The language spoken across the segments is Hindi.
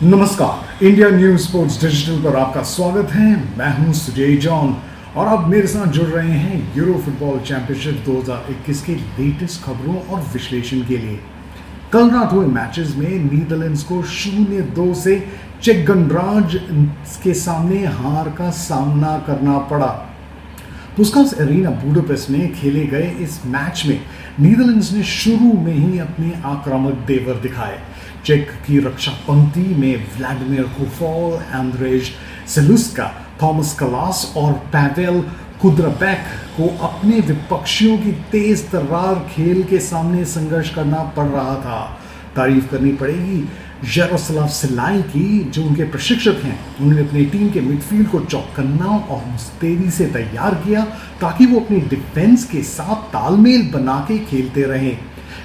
नमस्कार, इंडिया न्यूज स्पोर्ट्स डिजिटल पर आपका स्वागत है। मैं हूं सुजय जॉन और अब मेरे साथ जुड़ रहे हैं यूरो फुटबॉल चैंपियनशिप 2021 के लेटेस्ट खबरों और विश्लेषण के लिए। कल रात हुए मैचेस में नीदरलैंड्स को 0-2 से चेक गणराज्य के सामने हार का सामना करना पड़ा। पुस्कास एरिना बुडापेस्ट में खेले गए इस मैच में नीदरलैंड्स ने शुरू में ही अपने आक्रामक तेवर दिखाए। चेक की रक्षा पंक्ति में व्लादिमीर कोफॉल, एंड्रेज सेलुस्का, थॉमस कलास और पैवेल कुद्राबेक को अपने विपक्षियों की तेज तर्रार खेल के सामने संघर्ष करना पड़ रहा था। तारीफ करनी पड़ेगी यारोस्लाव सिलाई की, जो उनके प्रशिक्षक हैं। उन्होंने अपनी टीम के मिडफील्ड को चौकन्ना और मुस्तैदी से तैयार किया ताकि वो अपनी डिफेंस के साथ तालमेल बना के खेलते रहें।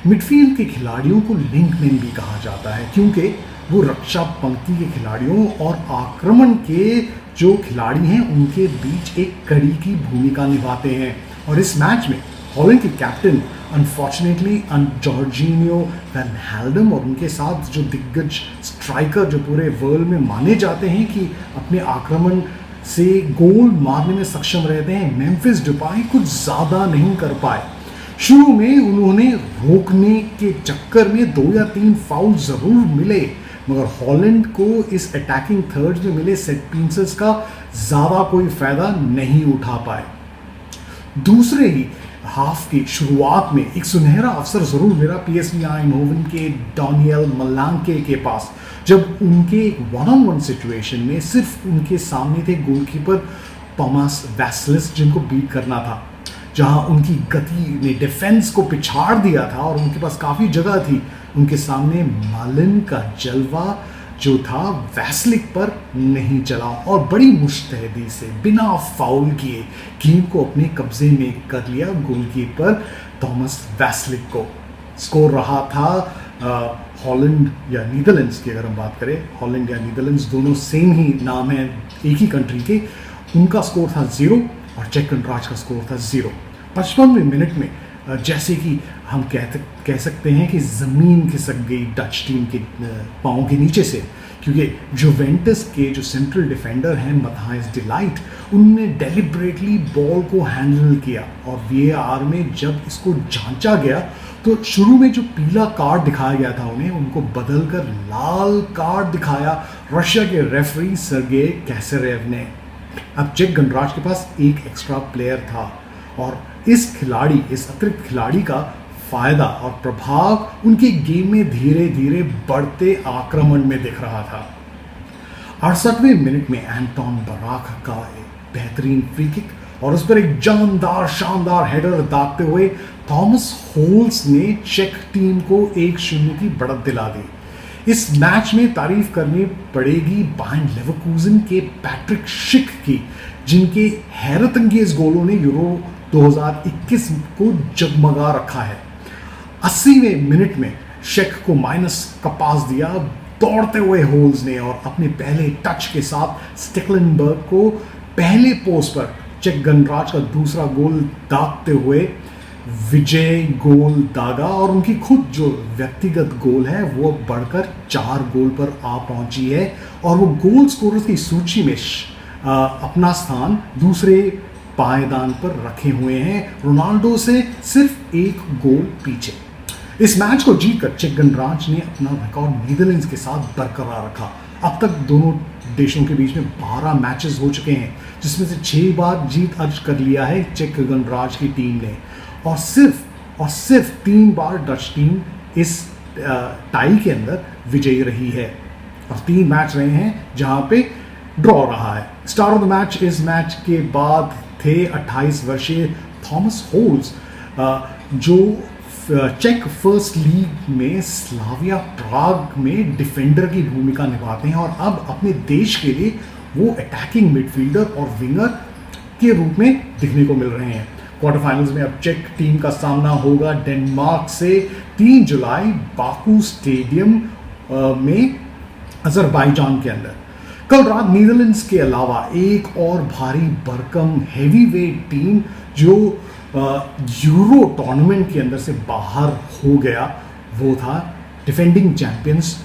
मिडफील्ड के खिलाड़ियों को लिंकमैन भी कहा जाता है क्योंकि वो रक्षा पंक्ति के खिलाड़ियों और आक्रमण के जो खिलाड़ी हैं उनके बीच एक कड़ी की भूमिका निभाते हैं। और इस मैच में हॉलैंड के कैप्टन अनफॉर्चुनेटली जॉर्जिनियो वैन हेल्डम और उनके साथ जो दिग्गज स्ट्राइकर जो पूरे वर्ल्ड में माने जाते हैं कि अपने आक्रमण से गोल मारने में सक्षम रहते हैं, मेम्फिस डिपाई कुछ ज़्यादा नहीं कर पाए। शुरू में उन्होंने रोकने के चक्कर में 2 या 3 फाउल जरूर मिले, मगर हॉलैंड को इस अटैकिंग थर्ड में मिले सेट पीसेस का ज़्यादा कोई फायदा नहीं उठा पाए। दूसरे ही हाफ की शुरुआत में एक सुनहरा अवसर जरूर मिला पीएसवी आइनहोवन के डैनियल मलांके के पास, जब उनके 1-on-1 सिचुएशन में सिर्फ उनके सामने थे गोलकीपर टॉमस वैसलिस, जिनको बीट करना था। जहां उनकी गति ने डिफेंस को पिछाड़ दिया था और उनके पास काफ़ी जगह थी, उनके सामने मालिन का जलवा जो था वैसलिक पर नहीं चला और बड़ी मुस्तैदी से बिना फाउल किए गेम को अपने कब्जे में कर लिया गोलकीपर टॉमस वैसलिक को। स्कोर रहा था हॉलैंड या नीदरलैंड्स की, अगर हम बात करें हॉलैंड या नीदरलैंड्स दोनों सेम ही नाम है एक ही कंट्री के। उनका स्कोर था 0 और चेक गणराज्य का स्कोर था 0। 55वें मिनट में जैसे कि हम कह सकते हैं कि ज़मीन खिसक गई डच टीम के पाँव के नीचे से, क्योंकि जुवेंटस के जो सेंट्रल डिफेंडर हैं मथाइस डिलाइट, उनने डेलिबरेटली बॉल को हैंडल किया और वीएआर में जब इसको जांचा गया तो शुरू में जो पीला कार्ड दिखाया गया था उन्हें, उनको बदलकर लाल कार्ड दिखाया रशिया के रेफरी सर्गेई कैसेरेव ने। अब चेक गणराज्य के पास एक एक्स्ट्रा प्लेयर था और इस अतिरिक्त खिलाड़ी का फायदा और प्रभाव उनके गेम में धीरे धीरे बढ़ते आक्रमण में दिख रहा था। 68वें मिनट में एंटोन बराक का एक बेहतरीन फ्री किक और उस पर एक शानदार हेडर दागते हुए थॉमस होल्स ने चेक टीम को 1-0 की बढ़त दिला दी। इस मैच में तारीफ करनी पड़ेगी बायर्न लेवरकुसेन के पैट्रिक शिक की, जिनके हैरतअंगेज गोलों ने यूरो 2021 को जगमगा रखा है। 80वें मिनट में शेक को माइनस का पास दिया दौड़ते हुए होल्स ने और अपने पहले टच के साथ स्टेकलेनबर्ग को पहले पोस्ट पर चेक गणराज्य का दूसरा गोल दागते हुए विजय गोल दागा और उनकी खुद जो व्यक्तिगत गोल है वो बढ़कर 4 गोल पर आ पहुंची है और वो गोल स्कोरर्स की सूची में अपना स्थान दूसरे पायदान पर रखे हुए हैं, रोनाल्डो से सिर्फ 1 गोल पीछे। इस मैच को जीतकर चेक गणराज्य ने अपना रिकॉर्ड नीदरलैंड्स के साथ बरकरार रखा। अब तक दोनों देशों के बीच में 12 मैचेस हो चुके हैं, जिसमें से 6 बार जीत अर्ज कर लिया है चेक गणराज्य की टीम ने और सिर्फ 3 बार डच टीम इस टाई के अंदर विजयी रही है और 3 मैच रहे हैं जहां पे ड्रॉ रहा है। स्टार ऑफ द मैच इस मैच के बाद थे 28 वर्षीय थॉमस होल्स, जो चेक फर्स्ट लीग में स्लाविया प्राग में डिफेंडर की भूमिका निभाते हैं और अब अपने देश के लिए वो अटैकिंग मिडफील्डर और विंगर के रूप में दिखने को मिल रहे हैं। क्वार्टर फाइनल्स में अब चेक टीम का सामना होगा डेनमार्क से 3 जुलाई बाकू स्टेडियम में अजरबैजान के अंदर। कल रात नीदरलैंड्स के अलावा एक और भारी भरकम हैवीवेट टीम जो यूरो टूर्नामेंट के अंदर से बाहर हो गया वो था डिफेंडिंग चैंपियंस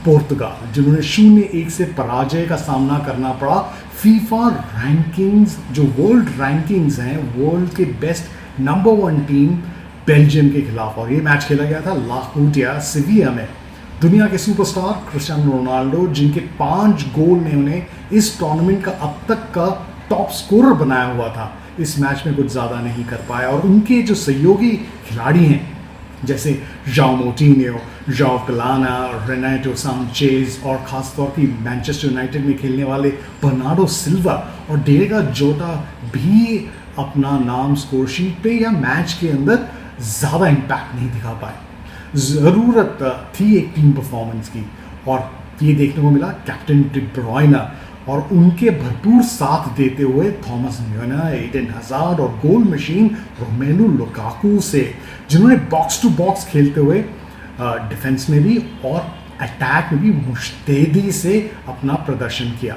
पुर्तगाल, जिन्होंने 0-1 से पराजय का सामना करना पड़ा फीफा रैंकिंग्स, जो वर्ल्ड रैंकिंग्स हैं, वर्ल्ड के बेस्ट नंबर 1 टीम बेल्जियम के खिलाफ। और ये मैच खेला गया था ला कूटिया सेविया में। दुनिया के सुपरस्टार क्रिस्टियानो रोनाल्डो, जिनके 5 गोल ने उन्हें इस टूर्नामेंट का अब तक का टॉप स्कोरर बनाया हुआ था, इस मैच में कुछ ज़्यादा नहीं कर पाया। और उनके जो सहयोगी खिलाड़ी हैं, जैसे जाओ मोटिन्यो, जाओ पिलाना, रेनाटो सांचेज और ख़ासतौर की मैनचेस्टर यूनाइटेड में खेलने वाले बर्नार्डो सिल्वा और डिएगो जोटा भी अपना नाम स्कोर शीट पे या मैच के अंदर ज़्यादा इम्पैक्ट नहीं दिखा पाए। ज़रूरत थी एक टीम परफॉर्मेंस की, और ये देखने को मिला कैप्टन डी ब्रुयना और उनके भरपूर साथ देते हुए थॉमस म्यूलर, एडन हज़ार्ड और गोल मशीन रोमेलू लुकाकू से, जिन्होंने बॉक्स टू बॉक्स खेलते हुए डिफेंस में भी और अटैक में भी मुस्तैदी से अपना प्रदर्शन किया।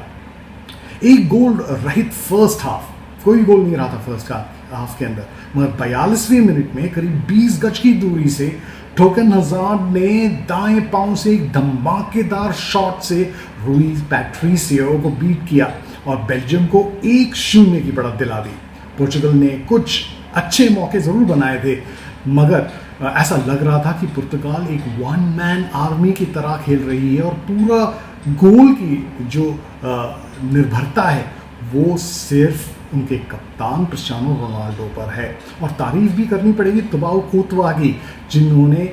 एक गोल रहित फर्स्ट हाफ, कोई गोल नहीं रहा था फर्स्ट हाफ के अंदर, मगर 42वें मिनट में करीब 20 गज की दूरी से टोकन हज़ार्ड ने दाएं पांव से एक धमाकेदार शॉट से रूई पैट्रिसियो को बीट किया और बेल्जियम को 1-0 की बढ़त दिला दी। पोर्चुगल ने कुछ अच्छे मौके ज़रूर बनाए थे, मगर ऐसा लग रहा था कि पुर्तगाल एक 1 मैन आर्मी की तरह खेल रही है और पूरा गोल की जो निर्भरता है वो सिर्फ उनके कप्तान क्रिस्टियानो रोनाल्डो पर है। और तारीफ भी करनी पड़ेगी तुबाउ कोतवा की, जिन्होंने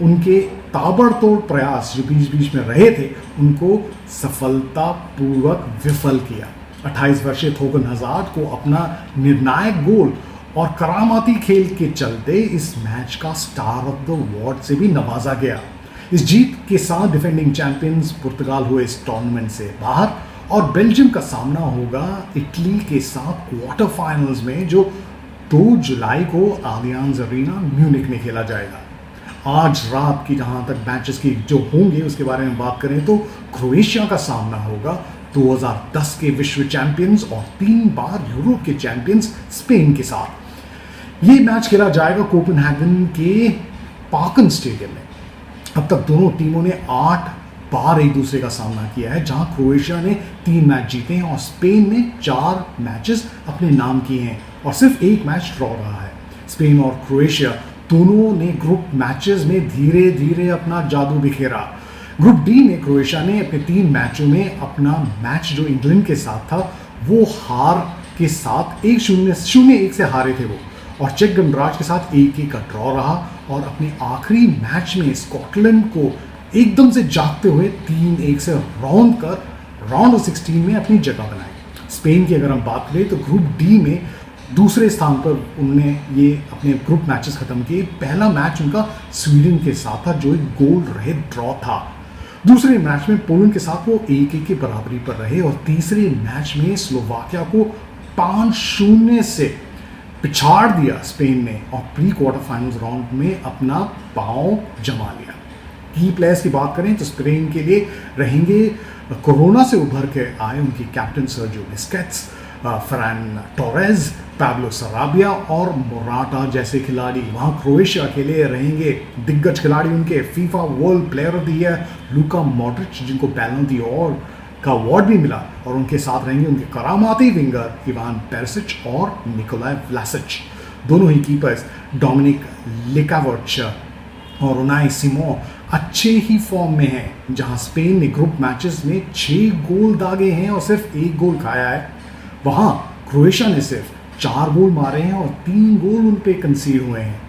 उनके ताबड़तोड़ प्रयास जो बीच बीच में रहे थे उनको सफलतापूर्वक विफल किया। 28 वर्षीय थोकन हज़ार्ड को अपना निर्णायक गोल और करामाती खेल के चलते इस मैच का स्टार ऑफ द अवार्ड से भी नवाजा गया। इस जीत के साथ डिफेंडिंग चैंपियंस पुर्तगाल हुए इस टूर्नामेंट से बाहर, और बेल्जियम का सामना होगा इटली के साथ क्वार्टर फाइनल्स में, जो 2 जुलाई को आलियांज अरीना म्यूनिख में खेला जाएगा। आज रात की जहां तक मैचेस की जो होंगे उसके बारे में बात करें तो क्रोएशिया का सामना होगा 2010 के विश्व चैंपियंस और 3 बार यूरोप के चैंपियंस स्पेन के साथ। ये मैच खेला जाएगा कोपेनहेगन के पार्कन स्टेडियम में। अब तक दोनों टीमों ने 8 बार एक दूसरे का सामना किया है, जहां क्रोएशिया ने 3 मैच जीते हैं और स्पेन ने 4 मैचेस अपने नाम किए हैं और सिर्फ 1 मैच ड्रॉ रहा है। स्पेन और क्रोएशिया दोनों ने ग्रुप मैचेस में धीरे धीरे अपना जादू बिखेरा। ग्रुप डी में क्रोएशिया ने अपने 3 मैचों में अपना मैच जो इंग्लैंड के साथ था वो हार के साथ 0-1 से हारे थे वो, और चेक गणराज्य के साथ 1-1 का ड्रॉ रहा और अपने आखिरी मैच में स्कॉटलैंड को एकदम से जागते हुए 3-1 से रौंद कर राउंड ऑफ 16 में अपनी जगह बनाई। स्पेन की अगर हम बात करें तो ग्रुप डी में दूसरे स्थान पर उन्होंने ये अपने ग्रुप मैचेस खत्म किए। पहला मैच उनका स्वीडन के साथ था जो एक गोल रहित ड्रॉ था। दूसरे मैच में पोलैंड के साथ वो 1-1 की बराबरी पर रहे और तीसरे मैच में स्लोवाकिया को 5-0 से पिछाड़ दिया स्पेन ने और प्री क्वार्टर फाइनल्स राउंड में अपना पांव जमा लिया। की प्लेयर्स की बात करें तो स्पेन के लिए रहेंगे कोरोना से उभर के आए उनके captain Sergio Busquets, Farhan storage, Pablo सराबिया और मोराटा जैसे खिलाड़ी। वहाँ क्रोएशिया के लिए रहेंगे दिग्गज खिलाड़ी उनके FIFA world player of the year Luka Modric, जिनको बैलन d'Or का अवार्ड भी मिला, और उनके साथ रहेंगे उनके करामाती विंगर इवान पेरिसिच और निकोलाई व्लासिच। दोनों ही कीपर्स डोमिनिक लिकावर्च और उनाई सिमो अच्छे ही फॉर्म में हैं, जहां स्पेन ने ग्रुप मैचेस में 6 गोल दागे हैं और सिर्फ 1 गोल खाया है, वहां क्रोएशिया ने सिर्फ 4 गोल मारे हैं और 3 गोल उन पे कंसीड हुए हैं।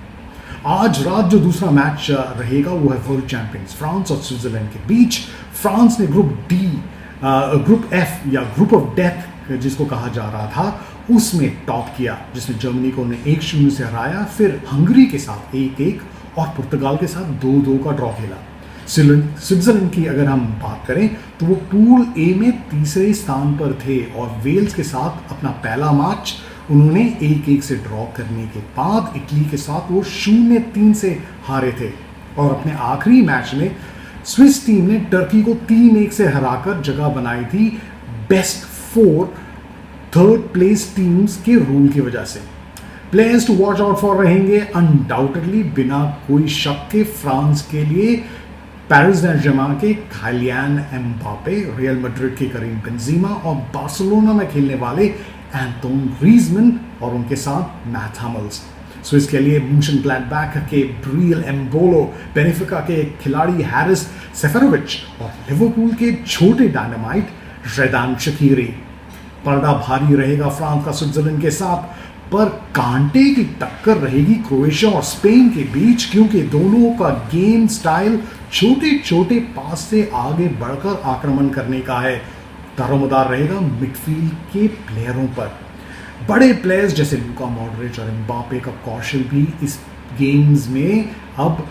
आज रात जो दूसरा मैच रहेगा वो है वर्ल्ड चैंपियंस फ्रांस और स्विट्जरलैंड के बीच। फ्रांस ने ग्रुप एफ या ग्रुप ऑफ डेथ जिसको कहा जा रहा था उसमें टॉप किया, जिसमें जर्मनी को उन्हें 1-0 से हराया, फिर हंगरी के साथ 1-1 और पुर्तगाल के साथ 2-2 का ड्रॉ खेला। स्विट्जरलैंड की अगर हम बात करें तो वो पूल ए में तीसरे स्थान पर थे और वेल्स के साथ अपना पहला मैच उन्होंने 1-1 से ड्रॉ करने के बाद इटली के साथ वो 0-3 से हारे थे और अपने आखिरी मैच में स्विस टीम ने टर्की को 3-1 से हराकर जगह बनाई थी बेस्ट 4 थर्ड प्लेस टीम्स के रूल की वजह से। Players to watch out for रहेंगे अनडाउटेडली बिना कोई शक के फ्रांस के लिए पेरिस सेंट-जर्मेन के किलियन एम्बापे, रियल मैड्रिड के करीम बेंजेमा और बार्सिलोना में खेलने वाले एंटोन ग्रीजमैन और उनके साथ मैट हमेल्स। स्विस के लिए मूंशनग्लैडबाख के ब्रियल एम्बोलो, बेनिफिका के खिलाड़ी हैरिस सेफेरोविच और लिवरपूल के छोटे डायनामाइट ज़ैदान शकीरी। पर्दा भारी रहेगा फ्रांस का स्विट्जरलैंड के साथ, पर कांटे की टक्कर रहेगी क्रोएशिया और स्पेन के बीच, क्योंकि दोनों का गेम स्टाइल छोटे छोटे पास से आगे बढ़कर आक्रमण करने का है। दारोमदार रहेगा मिडफील्ड के प्लेयरों पर। बड़े प्लेयर्स जैसे लूका मॉड्रिच और एम्बापे का कौशल भी इस गेम्स में अब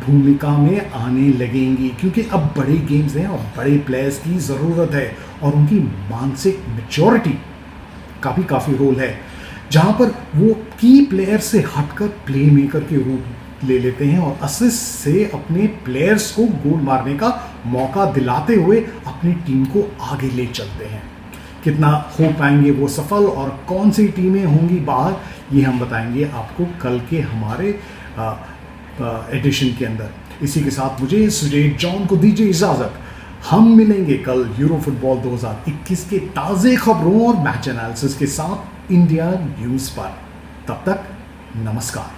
भूमिका में आने लगेंगी, क्योंकि अब बड़े गेम्स हैं और बड़े प्लेयर्स की ज़रूरत है और उनकी मानसिक मैच्योरिटी का भी काफ़ी रोल है, जहां पर वो की प्लेयर से हटकर प्ले मेकर के रूप ले लेते हैं और असिस्ट से अपने प्लेयर्स को गोल मारने का मौका दिलाते हुए अपनी टीम को आगे ले चलते हैं। कितना हो पाएंगे वो सफल और कौन सी टीमें होंगी बाहर, ये हम बताएंगे आपको कल के हमारे एडिशन के अंदर। इसी के साथ मुझे सुजय जॉन को दीजिए इजाजत। हम मिलेंगे कल यूरो फुटबॉल 2021 के ताज़े खबरों और मैच एनालिसिस के साथ इंडिया न्यूज़ पर। तब तक नमस्कार।